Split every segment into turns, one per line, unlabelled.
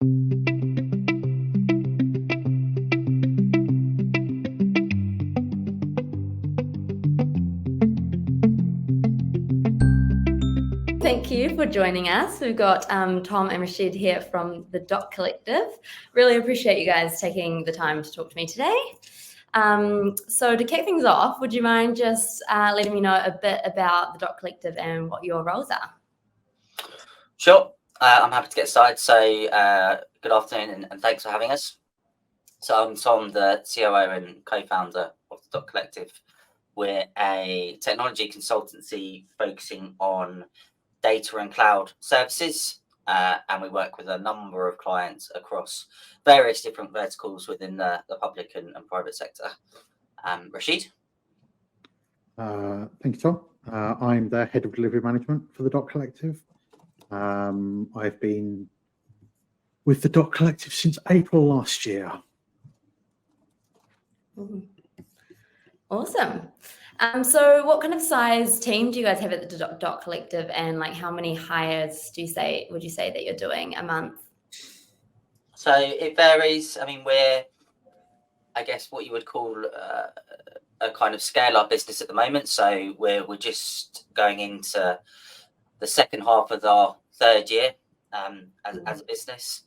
Thank you for joining us. We've got Tom and Rashid here from the Doc Collective. Really appreciate you guys taking the time to talk to me today. So to kick things off, would you mind just letting me know a bit about the Doc Collective and what your roles are?
Sure, I'm happy to get started. So good afternoon and thanks for having us. So I'm Tom, the COO and co-founder of the Doc Collective. We're a technology consultancy focusing on data and cloud services, and we work with a number of clients across various different verticals within the public and private sector. Rashid?
Thank you, Tom. I'm the head of delivery management for the Doc Collective. I've been with the Doc Collective since April last year.
Awesome. So what kind of size team do you guys have at the Doc Collective, and like how many hires would you say that you're doing a month?
So it varies. I mean, we're, I guess, what you would call a kind of scale up business at the moment. So we're just going into the second half of our third year as a business.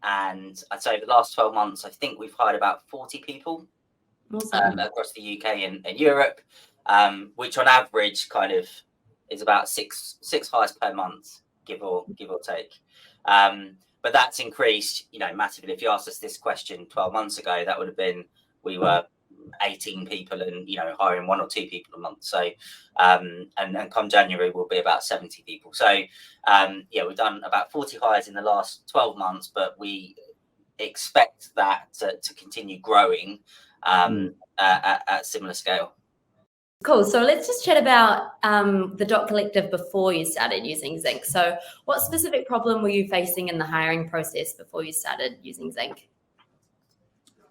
And I'd say the last 12 months, I think we've hired about 40 people across the UK and Europe, which on average kind of is about six hires per month, give or take. But that's increased, massively. If you asked us this question 12 months ago, that would have been, we were 18 people and, hiring 1 or 2 people a month. So, and come January, we'll be about 70 people. So, we've done about 40 hires in the last 12 months, but we expect that to continue growing at similar scale.
Cool. So let's just chat about the Doc Collective before you started using Zinc. So what specific problem were you facing in the hiring process before you started using Zinc?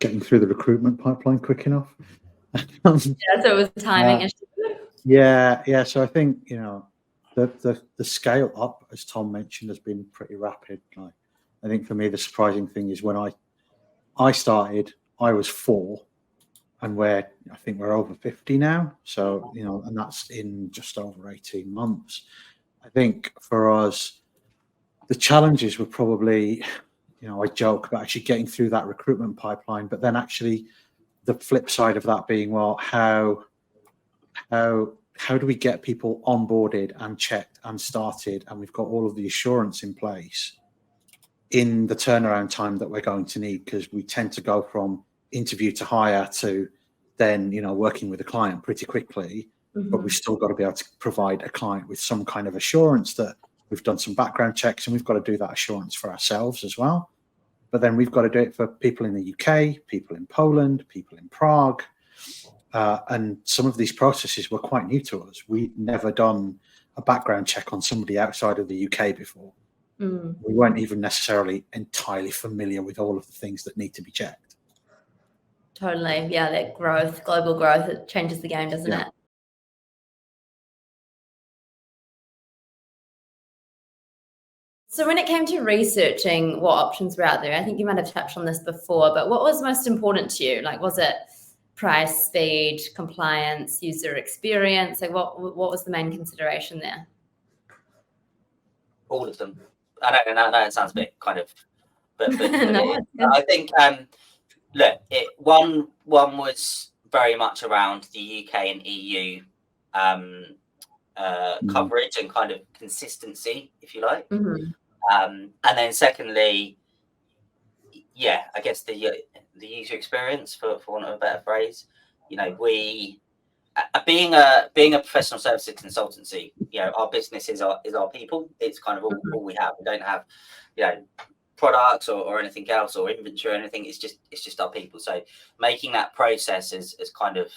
Getting through the recruitment pipeline quick enough.
So it was a timing issue.
Yeah. So I think, the scale up, as Tom mentioned, has been pretty rapid. I think for me, the surprising thing is when I started, I was 4. And I think we're over 50 now. So, and that's in just over 18 months. I think for us, the challenges were probably, I joke about actually getting through that recruitment pipeline, but then actually the flip side of that being, well, how do we get people onboarded and checked and started, and we've got all of the assurance in place in the turnaround time that we're going to need, because we tend to go from interview to hire to then working with a client pretty quickly, but we've still got to be able to provide a client with some kind of assurance that we've done some background checks, and we've got to do that assurance for ourselves as well. But then we've got to do it for people in the UK, people in Poland, people in Prague, and some of these processes were quite new to us. We'd never done a background check on somebody outside of the UK before. We weren't even necessarily entirely familiar with all of the things that need to be checked.
Totally. Yeah, that global growth, it changes the game, doesn't it? So when it came to researching what options were out there, I think you might have touched on this before, but what was most important to you? Like, was it price, speed, compliance, user experience? Like, what was the main consideration there?
All of them. I know it sounds a bit kind of, but
No,
I think look, one was very much around the UK and EU coverage and kind of consistency, if you like. And then secondly, I guess the user experience, for want of a better phrase. We being a professional services consultancy, our business is our people. It's kind of all we have. We don't have products or anything else or inventory or anything. It's just our people. So making that process as kind of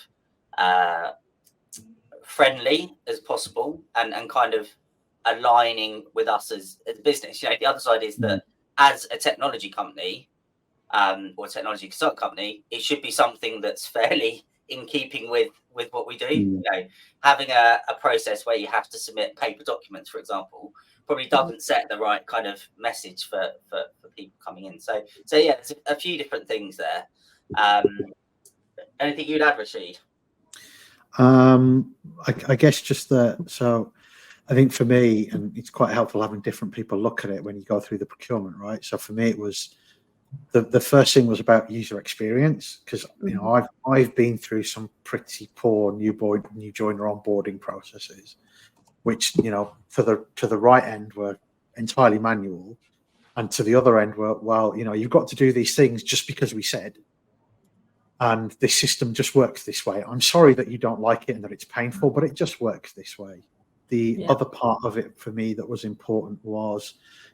friendly as possible and kind of aligning with us as a business. The other side is that as a technology company or technology consult company, it should be something that's fairly in keeping with what we do. Having a process where you have to submit paper documents, for example, probably doesn't set the right kind of message for people coming in. So yeah, there's a few different things there. Anything you'd add, Rashid?
I guess just that. So I think for me, and it's quite helpful having different people look at it when you go through the procurement, right? So for me, it was the first thing was about user experience, because I've been through some pretty poor new joiner onboarding processes, which to the right end were entirely manual, and to the other end were, well, you've got to do these things just because we said, and this system just works this way. I'm sorry that you don't like it and that it's painful, but it just works this way. The other part of it for me that was important was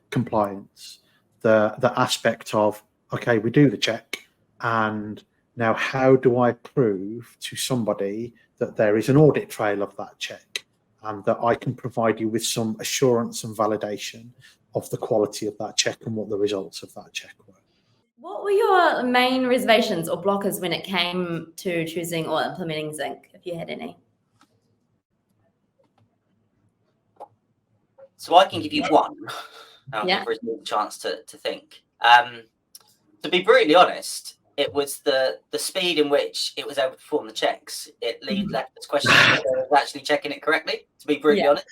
compliance, the aspect of, okay, we do the check, and now how do I prove to somebody that there is an audit trail of that check, and that I can provide you with some assurance and validation of the quality of that check and what the results of that check were.
What were your main reservations or blockers when it came to choosing or implementing Zinc, if you had any?
So I can give you one. I'll give Rashid a chance to think. To be brutally honest, it was the speed in which it was able to perform the checks. It left us questioning whether it was actually checking it correctly, to be brutally honest.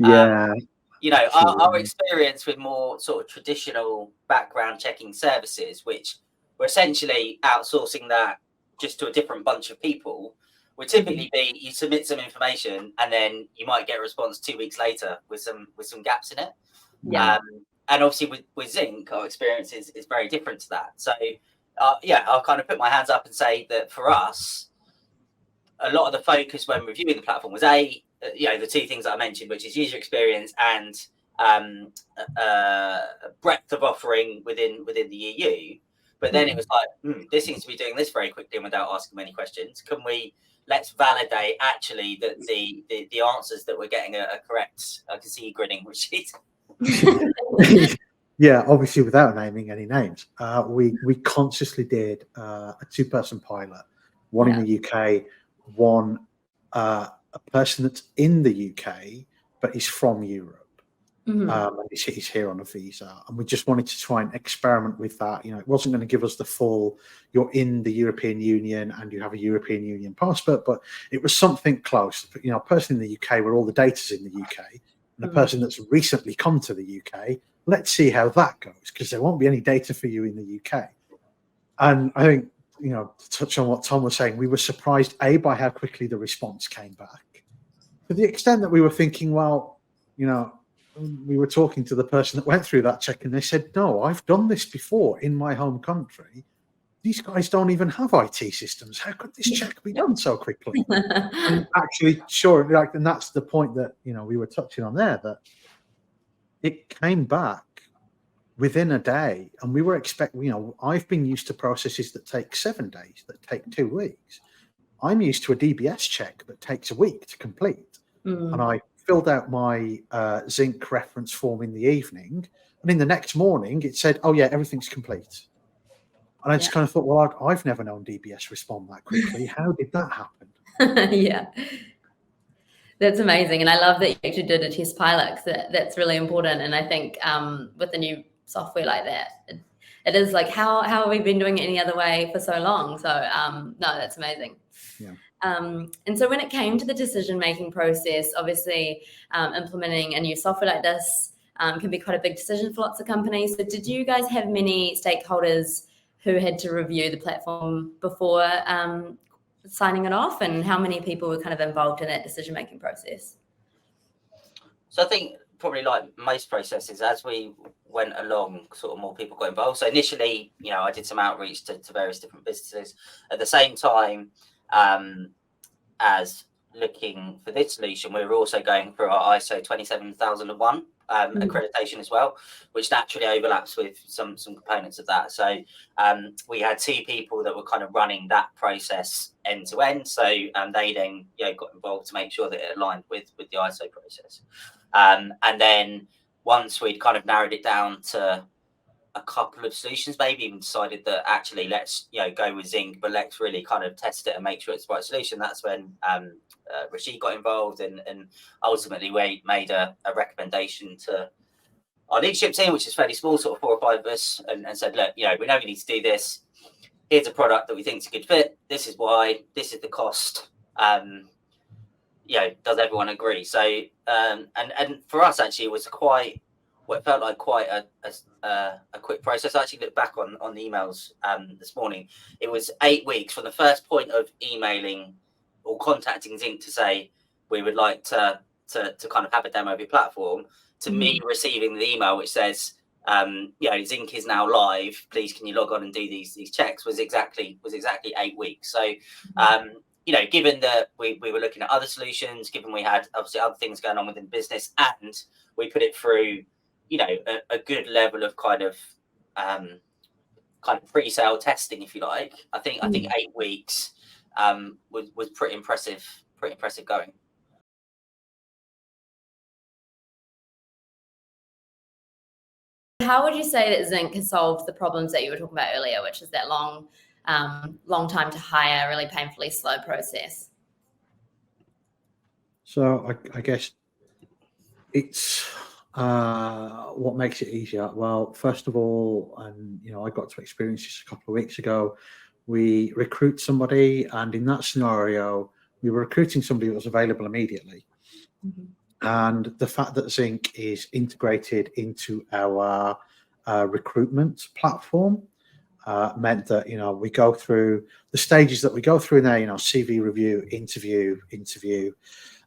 Our experience with more sort of traditional background checking services, which were essentially outsourcing that just to a different bunch of people, would typically be you submit some information and then you might get a response 2 weeks later with some gaps in it. And obviously with Zinc, our experience is very different to that. So I'll kind of put my hands up and say that for us, a lot of the focus when reviewing the platform was the two things that I mentioned, which is user experience and breadth of offering within the EU. But then it was like, this seems to be doing this very quickly and without asking many questions. Let's validate actually that the answers that we're getting are correct. I can see you grinning, Rashid.
Yeah, obviously without naming any names, we consciously did a 2-person pilot, one in the UK, one a person that's in the UK but he's from Europe, and he's here on a visa, and we just wanted to try and experiment with that. It wasn't going to give us the full, you're in the European Union and you have a European Union passport, but it was something close. A person in the UK where all the data's in the UK, and a person that's recently come to the UK. Let's see how that goes, because there won't be any data for you in the UK. And I think, to touch on what Tom was saying, we were surprised, by how quickly the response came back. To the extent that we were thinking, well, we were talking to the person that went through that check and they said, no, I've done this before in my home country. These guys don't even have IT systems. How could this check be done so quickly? And actually, sure, and that's the point that, we were touching on there, that it came back within a day, and we were expecting, I've been used to processes that take 7 days, that take 2 weeks. I'm used to a DBS check that takes a week to complete. And I filled out my Zinc reference form in the evening, and in the next morning it said, oh yeah, everything's complete. And I just kind of thought, well, I've never known DBS respond that quickly. How did that happen?
Yeah. That's amazing. And I love that you actually did a test pilot, because that's really important. And I think with the new software like that, it is like, how have we been doing it any other way for so long? So no, that's amazing.
Yeah.
And so when it came to the decision-making process, obviously implementing a new software like this can be quite a big decision for lots of companies. So did you guys have many stakeholders who had to review the platform before signing it off, and how many people were kind of involved in that decision-making process?
So I think probably like most processes, as we went along, sort of more people got involved. So initially, I did some outreach to various different businesses. At the same time, as looking for this solution, we were also going through our ISO 27001 accreditation as well, which naturally overlaps with some components of that. So we had 2 people that were kind of running that process end to end. So they then got involved to make sure that it aligned with the ISO process. And then once we'd kind of narrowed it down to a couple of solutions, maybe even decided that actually let's go with Zinc, but let's really kind of test it and make sure it's the right solution. That's when Rashid got involved, and ultimately we made a recommendation to our leadership team, which is fairly small, sort of 4 or 5 of us, and said, look, we know we need to do this. Here's a product that we think is a good fit. This is why. This is the cost. Does everyone agree? So, and for us, actually, it was it felt like quite a quick process. I actually looked back on the emails this morning. It was 8 weeks from the first point of emailing or contacting Zinc to say we would like to kind of have a demo of your platform, to me receiving the email which says, Zinc is now live. Please, can you log on and do these checks? Was exactly 8 weeks. So, given that we were looking at other solutions, given we had obviously other things going on within the business, and we put it through, a good level of kind of pre-sale testing, if you like. I think 8 weeks was pretty impressive going.
How would you say that Zinc has solved the problems that you were talking about earlier, which is that long time to hire, really painfully slow process?
So I guess it's what makes it easier. Well, first of all, and I got to experience this a couple of weeks ago. We recruit somebody, and in that scenario, we were recruiting somebody that was available immediately. And the fact that Zinc is integrated into our recruitment platform meant that we go through the stages that we go through there. CV review, interview,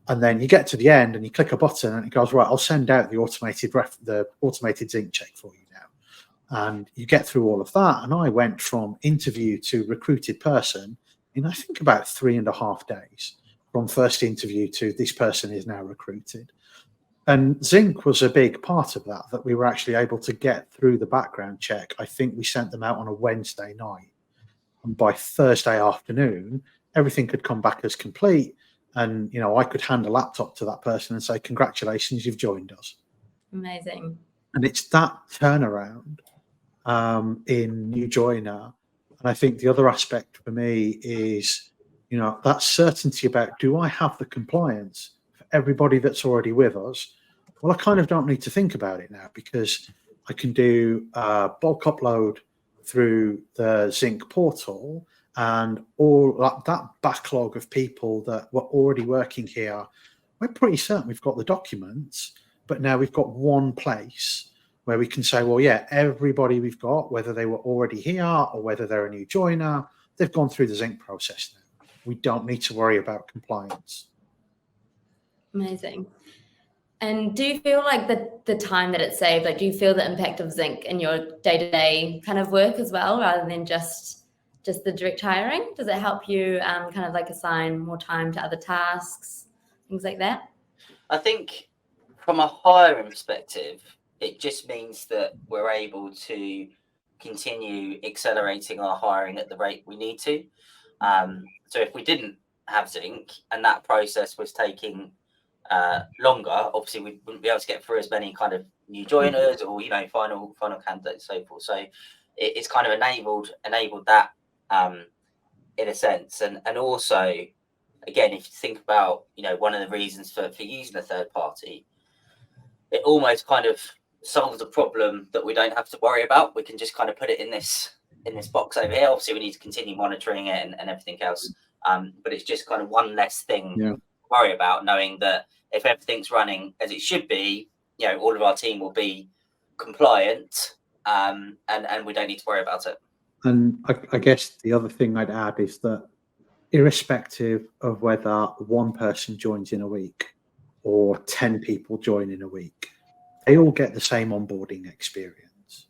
and then you get to the end and you click a button and it goes, right, I'll send out the automated Zinc check for you now. And you get through all of that. And I went from interview to recruited person in I think about 3.5 days. From first interview to this person is now recruited. And Zinc was a big part of that we were actually able to get through the background check. I think we sent them out on a Wednesday night. And by Thursday afternoon, everything could come back as complete. And, I could hand a laptop to that person and say, congratulations, you've joined us.
Amazing.
And it's that turnaround in new joiner. And I think the other aspect for me is, that certainty about, do I have the compliance for everybody that's already with us? Well, I kind of don't need to think about it now, because I can do bulk upload through the Zinc portal, and all that backlog of people that were already working here, we're pretty certain we've got the documents, but now we've got one place where we can say, well, yeah, everybody we've got, whether they were already here or whether they're a new joiner, they've gone through the Zinc process now. We don't need to worry about compliance.
Amazing. And do you feel like the time that it saved, do you feel the impact of Zinc in your day-to-day kind of work as well, rather than just the direct hiring? Does it help you assign more time to other tasks, things like that?
I think from a hiring perspective, it just means that we're able to continue accelerating our hiring at the rate we need to. So if we didn't have Zinc and that process was taking longer, obviously we wouldn't be able to get through as many kind of new joiners or final candidates and so forth. So it's kind of enabled that in a sense, and also again, if you think about one of the reasons for using a third party, it almost kind of solves a problem that we don't have to worry about. We can just kind of put it in this box over here. Obviously we need to continue monitoring it and everything else, but it's just kind of one less thing to worry about, knowing that if everything's running as it should be, all of our team will be compliant, and we don't need to worry about it.
And I guess the other thing I'd add is that irrespective of whether one person joins in a week or 10 people join in a week, they all get the same onboarding experience.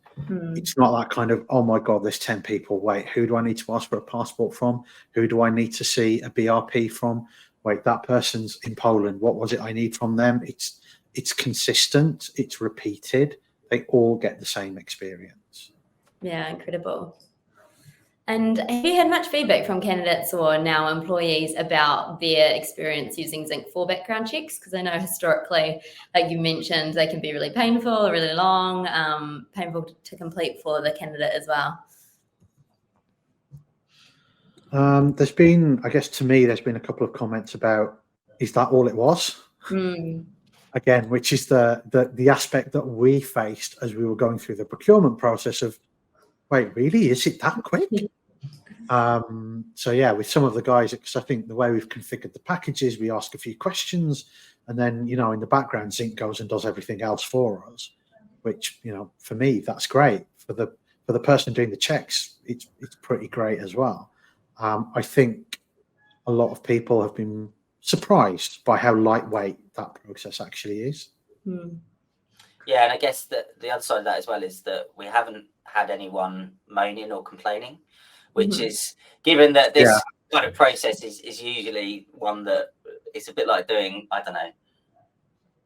It's not that kind of, oh my God, there's 10 people. Wait, who do I need to ask for a passport from? Who do I need to see a BRP from? Wait, that person's in Poland. What was it I need from them? It's consistent. It's repeated. They all get the same experience.
Yeah, incredible. And have you had much feedback from candidates or now employees about their experience using Zinc for background checks? Because I know historically, like you mentioned, they can be really painful, really long, painful to complete for the candidate as well.
There's been, I guess to me, there's been a couple of comments about, is that all it was? again, which is the aspect that we faced as we were going through the procurement process of, wait, really, is it that quick? So yeah, with some of the guys, because I think the way we've configured the packages, we ask a few questions, and then in the background, Zinc goes and does everything else for us. Which for me, that's great. For the person doing the checks, it's pretty great as well. I think a lot of people have been surprised by how lightweight that process actually is.
Yeah, and I guess that the other side of that as well is that we haven't had anyone moaning or complaining, which is, given that this kind of process is usually one that it's a bit like doing, I don't know,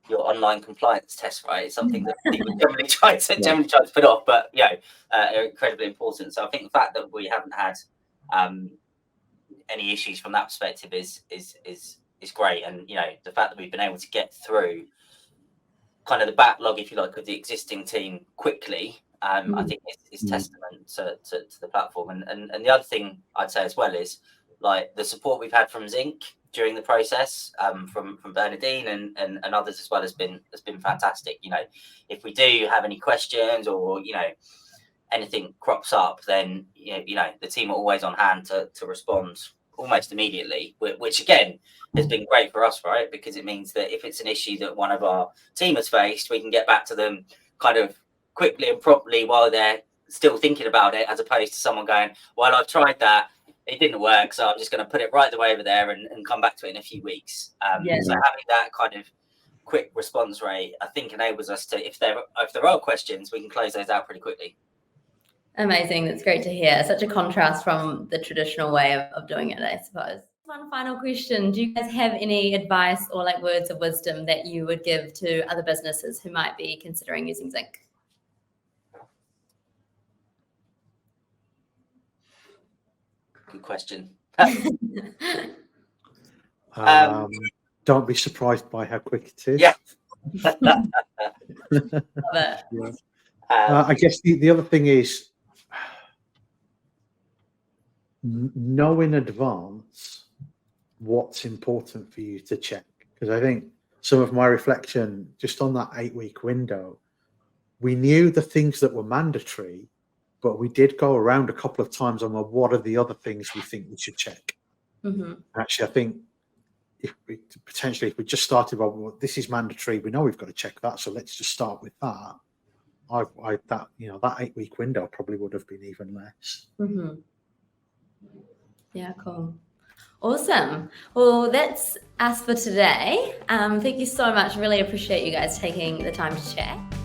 your online compliance test, right? It's something that people generally try to put off, but are incredibly important. So I think the fact that we haven't had any issues from that perspective is great, and the fact that we've been able to get through kind of the backlog, if you like, of the existing team quickly, I think is testament to the platform. And the other thing I'd say as well is, like, the support we've had from Zinc during the process, from Bernadine and others as well, has been fantastic. If we do have any questions or anything crops up, then the team are always on hand to respond almost immediately, which again has been great for us, right? Because it means that if it's an issue that one of our team has faced, we can get back to them kind of quickly and properly while they're still thinking about it, as opposed to someone going, well, I've tried that, it didn't work, so I'm just going to put it right the way over there and come back to it in a few weeks. So having that kind of quick response rate, I think, enables us to, if there are questions, we can close those out pretty quickly.
Amazing. That's great to hear. Such a contrast from the traditional way of doing it, I suppose. One final question. Do you guys have any advice or like words of wisdom that you would give to other businesses who might be considering using Zinc?
Good question.
Don't be surprised by how quick it is.
Yeah.
Love it.
I guess the other thing is, know in advance what's important for you to check. Because I think some of my reflection just on that 8-week window, we knew the things that were mandatory, but we did go around a couple of times on what are the other things we think we should check. Actually, I think if we just started, well, this is mandatory, we know we've got to check that, so let's just start with that. That 8-week window probably would have been even less.
Yeah, cool. Awesome. Well, that's us for today. Thank you so much. Really appreciate you guys taking the time to chat.